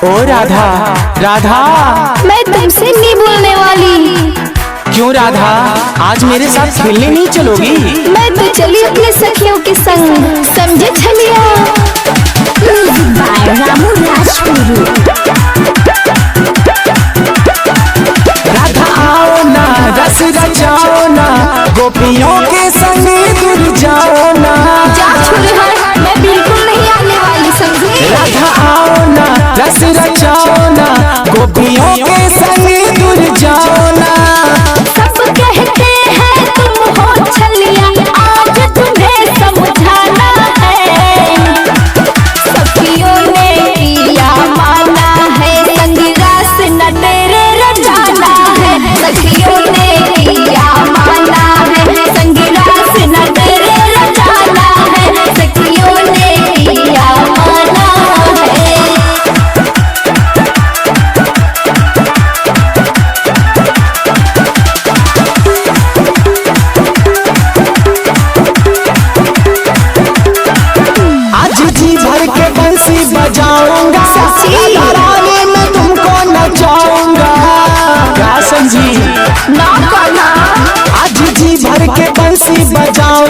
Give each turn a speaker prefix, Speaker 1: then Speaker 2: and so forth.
Speaker 1: ओ राधा राधा,
Speaker 2: मैं तुमसे नहीं बोलने वाली।
Speaker 1: क्यों राधा, आज मेरे साथ खेलने नहीं चलोगी?
Speaker 2: मैं तो चली अपने सखियों के संग, समझे छलिया।
Speaker 1: राधा आओ ना, रस रचाओ ना, गोपियों के संग दूर जाओ ना।
Speaker 2: जा छोड़, मैं बिल्कुल नहीं आने वाली, समझे?
Speaker 1: राधा आओ ना, रस रचाओ ना, गोपियों के संग दूर जाओ ना।
Speaker 2: सब कहते हैं तुम हो छलिया, आज तुम्हें समझाना है। सखियों ने किया माना है, संग रास न तेरे रचाना है। सखियों ने किया माना है, संग रास न तेरे रचाना है। सखियों ने किया माना है।
Speaker 1: आज जी भर के बंसी बजाऊंगा, रानी में तुमको नचाऊंगा। क्या समझी?
Speaker 2: ना करना।
Speaker 1: आज जी भर के बंसी बजाऊंगा,